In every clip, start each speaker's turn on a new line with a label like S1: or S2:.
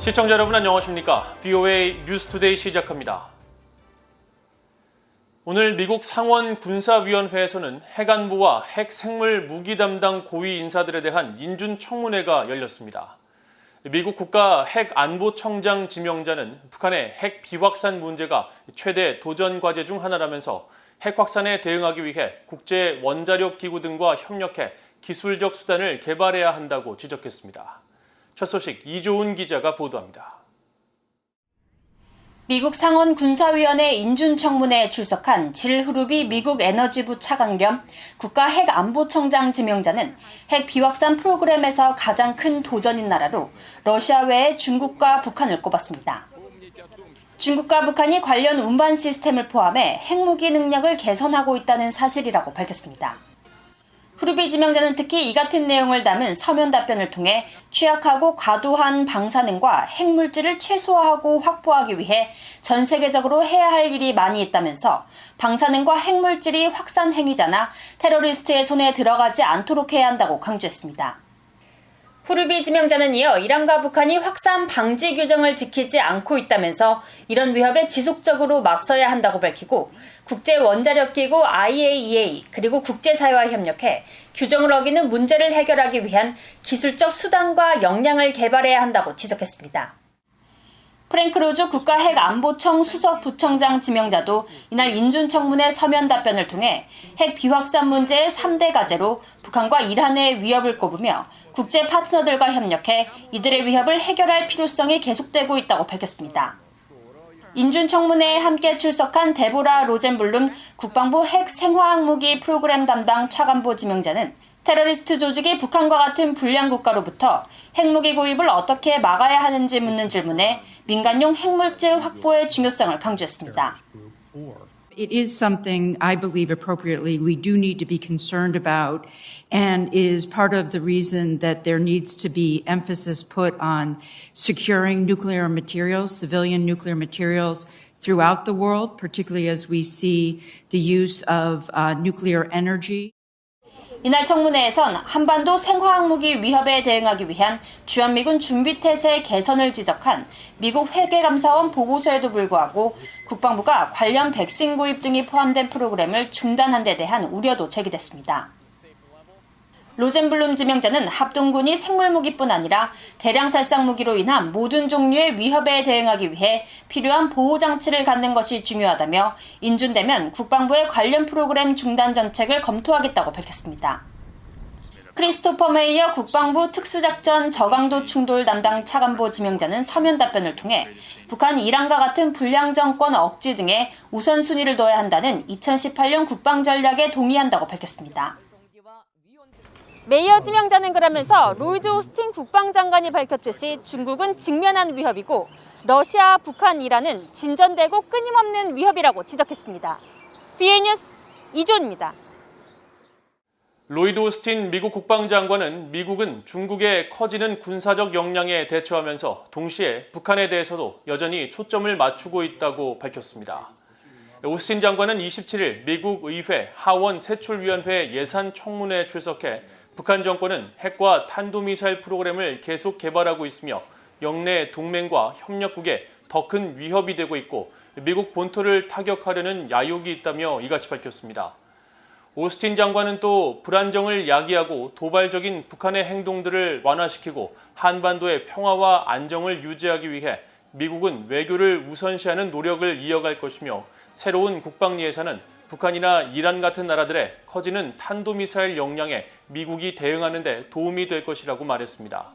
S1: 시청자 여러분 안녕하십니까? VOA 뉴스투데이 시작합니다. 오늘 미국 상원 군사위원회에서는 핵안보와 핵생물 무기 담당 고위 인사들에 대한 인준 청문회가 열렸습니다. 미국 국가 핵안보청장 지명자는 북한의 핵 비확산 문제가 최대 도전 과제 중 하나라면서 핵 확산에 대응하기 위해 국제 원자력 기구 등과 협력해 기술적 수단을 개발해야 한다고 지적했습니다. 첫 소식 이조은 기자가 보도합니다.
S2: 미국 상원 군사위원회 인준청문회에 출석한 질 흐루비 미국 에너지부 차관 겸 국가 핵안보청장 지명자는 핵 비확산 프로그램에서 가장 큰 도전인 나라로 러시아 외에 중국과 북한을 꼽았습니다. 중국과 북한이 관련 운반 시스템을 포함해 핵무기 능력을 개선하고 있다는 사실이라고 밝혔습니다. 흐루비 지명자는 특히 이 같은 내용을 담은 서면 답변을 통해 취약하고 과도한 방사능과 핵물질을 최소화하고 확보하기 위해 전 세계적으로 해야 할 일이 많이 있다면서 방사능과 핵물질이 확산 행위자나 테러리스트의 손에 들어가지 않도록 해야 한다고 강조했습니다. 흐루비 지명자는 이어 이란과 북한이 확산 방지 규정을 지키지 않고 있다면서 이런 위협에 지속적으로 맞서야 한다고 밝히고 국제 원자력 기구 IAEA 그리고 국제사회와 협력해 규정을 어기는 문제를 해결하기 위한 기술적 수단과 역량을 개발해야 한다고 지적했습니다. 프랭크 로즈 국가핵안보청 수석 부청장 지명자도 이날 인준청문회 서면 답변을 통해 핵 비확산 문제의 3대 과제로 북한과 이란의 위협을 꼽으며 국제 파트너들과 협력해 이들의 위협을 해결할 필요성이 계속되고 있다고 밝혔습니다. 인준청문회에 함께 출석한 데보라 로젠블룸 국방부 핵 생화학 무기 프로그램 담당 차관보 지명자는 테러리스트 조직이 북한과 같은 불량 국가로부터 핵무기 구입을 어떻게 막아야 하는지 묻는 질문에 민간용 핵물질 확보의 중요성을 강조했습니다.
S3: It is something I believe appropriately we do need to be concerned about and is part of the reason that there needs to be emphasis put on securing nuclear materials, civilian nuclear materials throughout the world, particularly as we see the use of nuclear energy.
S2: 이날 청문회에선 한반도 생화학무기 위협에 대응하기 위한 주한미군 준비태세 개선을 지적한 미국 회계감사원 보고서에도 불구하고 국방부가 관련 백신 구입 등이 포함된 프로그램을 중단한 데 대한 우려도 제기됐습니다. 로젠블룸 지명자는 합동군이 생물무기뿐 아니라 대량 살상 무기로 인한 모든 종류의 위협에 대응하기 위해 필요한 보호장치를 갖는 것이 중요하다며 인준되면 국방부의 관련 프로그램 중단 정책을 검토하겠다고 밝혔습니다. 크리스토퍼 메이어 국방부 특수작전 저강도 충돌 담당 차관보 지명자는 서면 답변을 통해 북한 이란과 같은 불량 정권 억지 등에 우선순위를 둬야 한다는 2018년 국방전략에 동의한다고 밝혔습니다. 메이어 지명자는 그러면서 로이드 오스틴 국방장관이 밝혔듯이 중국은 직면한 위협이고 러시아, 북한, 이란은 진전되고 끊임없는 위협이라고 지적했습니다. VOA 뉴스 이조은입니다.
S1: 로이드 오스틴 미국 국방장관은 미국은 중국의 커지는 군사적 역량에 대처하면서 동시에 북한에 대해서도 여전히 초점을 맞추고 있다고 밝혔습니다. 오스틴 장관은 27일 미국 의회 하원 세출위원회 예산 청문회에 출석해 북한 정권은 핵과 탄도미사일 프로그램을 계속 개발하고 있으며 영내 동맹과 협력국에 더 큰 위협이 되고 있고 미국 본토를 타격하려는 야욕이 있다며 이같이 밝혔습니다. 오스틴 장관은 또 불안정을 야기하고 도발적인 북한의 행동들을 완화시키고 한반도의 평화와 안정을 유지하기 위해 미국은 외교를 우선시하는 노력을 이어갈 것이며 새로운 국방 예산은 북한이나 이란 같은 나라들의 커지는 탄도미사일 역량에 미국이 대응하는 데 도움이 될 것이라고 말했습니다.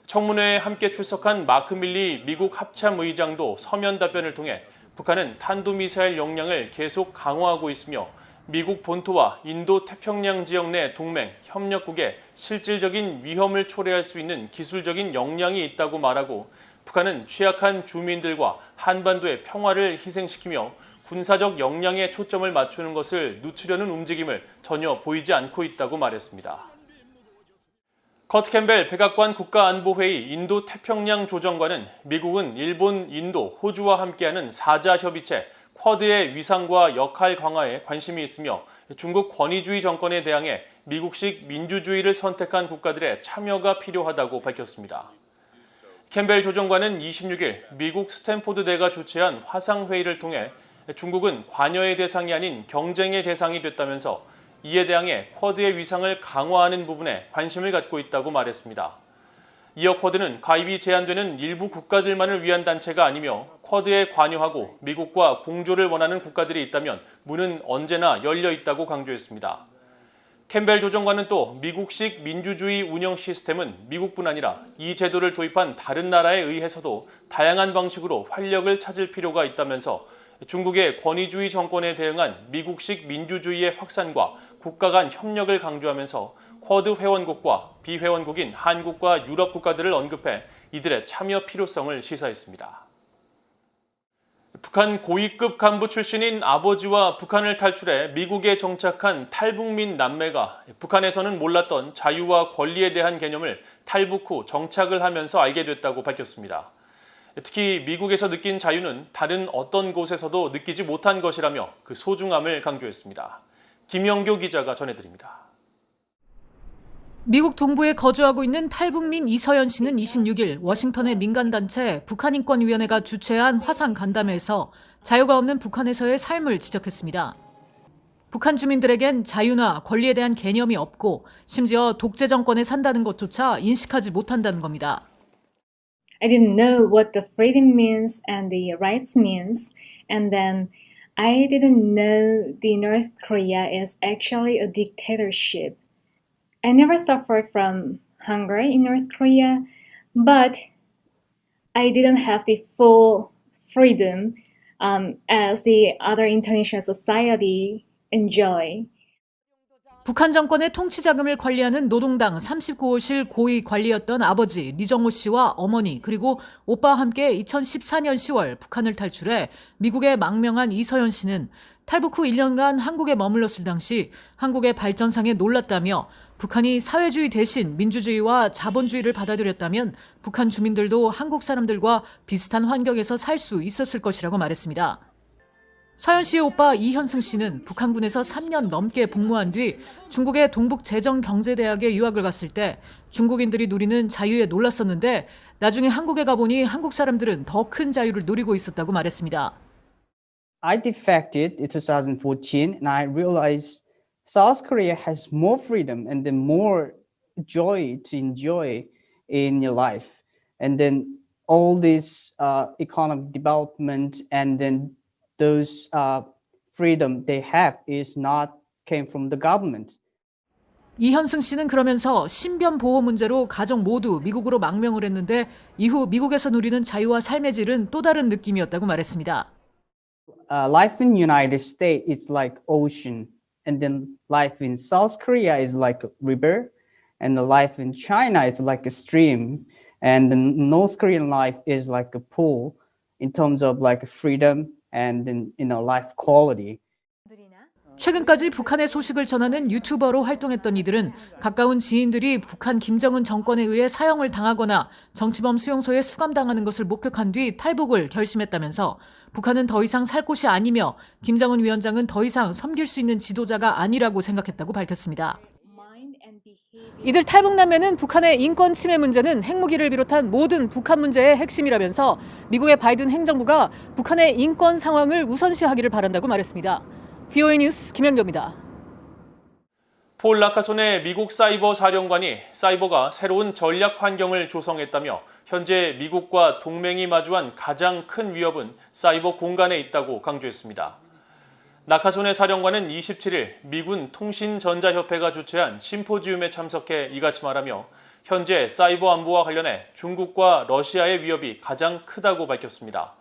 S1: 청문회에 함께 출석한 마크 밀리 미국 합참의장도 서면 답변을 통해 북한은 탄도미사일 역량을 계속 강화하고 있으며 미국 본토와 인도 태평양 지역 내 동맹, 협력국에 실질적인 위험을 초래할 수 있는 기술적인 역량이 있다고 말하고 북한은 취약한 주민들과 한반도의 평화를 희생시키며 군사적 역량에 초점을 맞추는 것을 늦추려는 움직임을 전혀 보이지 않고 있다고 말했습니다. 커트 캠벨 백악관 국가안보회의 인도 태평양 조정관은 미국은 일본, 인도, 호주와 함께하는 4자 협의체 쿼드의 위상과 역할 강화에 관심이 있으며 중국 권위주의 정권에 대항해 미국식 민주주의를 선택한 국가들의 참여가 필요하다고 밝혔습니다. 캠벨 조정관은 26일 미국 스탠포드대가 주최한 화상회의를 통해 중국은 관여의 대상이 아닌 경쟁의 대상이 됐다면서 이에 대항해 쿼드의 위상을 강화하는 부분에 관심을 갖고 있다고 말했습니다. 이어 쿼드는 가입이 제한되는 일부 국가들만을 위한 단체가 아니며 쿼드에 관여하고 미국과 공조를 원하는 국가들이 있다면 문은 언제나 열려 있다고 강조했습니다. 캠벨 조정관은 또 미국식 민주주의 운영 시스템은 미국뿐 아니라 이 제도를 도입한 다른 나라에 의해서도 다양한 방식으로 활력을 찾을 필요가 있다면서 중국의 권위주의 정권에 대응한 미국식 민주주의의 확산과 국가 간 협력을 강조하면서 쿼드 회원국과 비회원국인 한국과 유럽 국가들을 언급해 이들의 참여 필요성을 시사했습니다. 북한 고위급 간부 출신인 아버지와 북한을 탈출해 미국에 정착한 탈북민 남매가 북한에서는 몰랐던 자유와 권리에 대한 개념을 탈북 후 정착을 하면서 알게 됐다고 밝혔습니다. 특히 미국에서 느낀 자유는 다른 어떤 곳에서도 느끼지 못한 것이라며 그 소중함을 강조했습니다. 김영교 기자가 전해드립니다.
S4: 미국 동부에 거주하고 있는 탈북민 이서연 씨는 26일 워싱턴의 민간단체 북한인권위원회가 주최한 화상 간담회에서 자유가 없는 북한에서의 삶을 지적했습니다. 북한 주민들에겐 자유나 권리에 대한 개념이 없고 심지어 독재 정권에 산다는 것조차 인식하지 못한다는 겁니다.
S5: I didn't know what the freedom means and the rights means, and then I didn't know the North Korea is actually a dictatorship. I never suffered from hunger in North Korea, but I didn't have the full freedom as the other international society enjoy.
S4: 북한 정권의 통치 자금을 관리하는 노동당 39호실 고위 관리였던 아버지 리정호 씨와 어머니 그리고 오빠와 함께 2014년 10월 북한을 탈출해 미국에 망명한 이서연 씨는 탈북 후 1년간 한국에 머물렀을 당시 한국의 발전상에 놀랐다며 북한이 사회주의 대신 민주주의와 자본주의를 받아들였다면 북한 주민들도 한국 사람들과 비슷한 환경에서 살 수 있었을 것이라고 말했습니다. 서연 씨의 오빠 이현승 씨는 북한군에서 3년 넘게 복무한 뒤 중국의 동북재정경제대학에 유학을 갔을 때 중국인들이 누리는 자유에 놀랐었는데 나중에 한국에 가보니 한국 사람들은 더 큰 자유를 누리고 있었다고 말했습니다.
S6: I defected in 2014 and I realized South Korea has more freedom and then more joy to enjoy in your life. And then all this economic development and then those freedom they have is not came from the government.
S4: 이현승 씨는 그러면서 신변 보호 문제로 가족 모두 미국으로 망명을 했는데 이후 미국에서 누리는 자유와 삶의 질은 또 다른 느낌이었다고 말했습니다.
S6: Life in United States is like ocean, and then life in South Korea is like a river, and the life in China is like a stream, and the North Korean life is like a pool in terms of like freedom and then life quality.
S4: 최근까지 북한의 소식을 전하는 유튜버로 활동했던 이들은 가까운 지인들이 북한 김정은 정권에 의해 사형을 당하거나 정치범 수용소에 수감당하는 것을 목격한 뒤 탈북을 결심했다면서 북한은 더 이상 살 곳이 아니며 김정은 위원장은 더 이상 섬길 수 있는 지도자가 아니라고 생각했다고 밝혔습니다. 이들 탈북남매는 북한의 인권 침해 문제는 핵무기를 비롯한 모든 북한 문제의 핵심이라면서 미국의 바이든 행정부가 북한의 인권 상황을 우선시하기를 바란다고 말했습니다. VOA 뉴스 김현교입니다.
S1: 폴 라카손의 미국 사이버 사령관이 사이버가 새로운 전략 환경을 조성했다며 현재 미국과 동맹이 마주한 가장 큰 위협은 사이버 공간에 있다고 강조했습니다. 라카손의 사령관은 27일 미군 통신전자협회가 주최한 심포지움에 참석해 이같이 말하며 현재 사이버 안보와 관련해 중국과 러시아의 위협이 가장 크다고 밝혔습니다.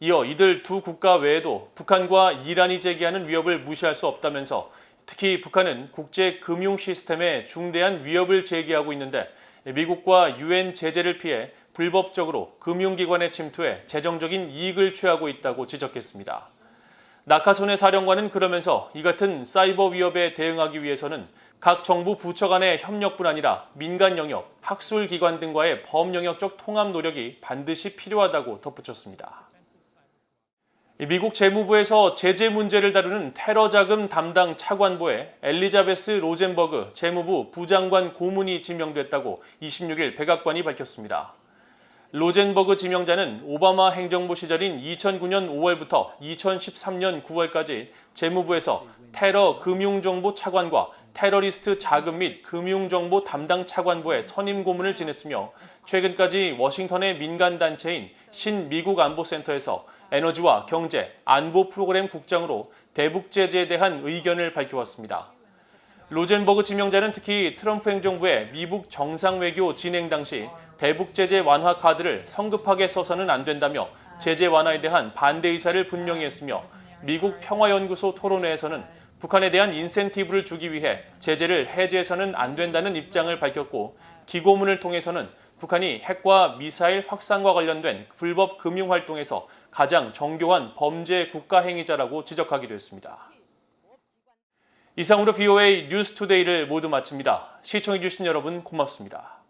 S1: 이어 이들 두 국가 외에도 북한과 이란이 제기하는 위협을 무시할 수 없다면서 특히 북한은 국제 금융 시스템에 중대한 위협을 제기하고 있는데 미국과 유엔 제재를 피해 불법적으로 금융기관에 침투해 재정적인 이익을 취하고 있다고 지적했습니다. 라카손의 사령관은 그러면서 이 같은 사이버 위협에 대응하기 위해서는 각 정부 부처 간의 협력뿐 아니라 민간 영역, 학술기관 등과의 범영역적 통합 노력이 반드시 필요하다고 덧붙였습니다. 미국 재무부에서 제재 문제를 다루는 테러 자금 담당 차관보에 엘리자베스 로젠버그 재무부 부장관 고문이 지명됐다고 26일 백악관이 밝혔습니다. 로젠버그 지명자는 오바마 행정부 시절인 2009년 5월부터 2013년 9월까지 재무부에서 테러 금융정보 차관과 테러리스트 자금 및 금융정보 담당 차관부의 선임 고문을 지냈으며 최근까지 워싱턴의 민간단체인 신미국안보센터에서 에너지와 경제, 안보 프로그램 국장으로 대북 제재에 대한 의견을 밝혀왔습니다. 로젠버그 지명자는 특히 트럼프 행정부의 미국 정상외교 진행 당시 대북 제재 완화 카드를 성급하게 써서는 안 된다며 제재 완화에 대한 반대 의사를 분명히 했으며 미국 평화연구소 토론회에서는 북한에 대한 인센티브를 주기 위해 제재를 해제해서는 안 된다는 입장을 밝혔고 기고문을 통해서는 북한이 핵과 미사일 확산과 관련된 불법 금융활동에서 가장 정교한 범죄 국가 행위자라고 지적하기도 했습니다. 이상으로 VOA 뉴스투데이를 모두 마칩니다. 시청해주신 여러분 고맙습니다.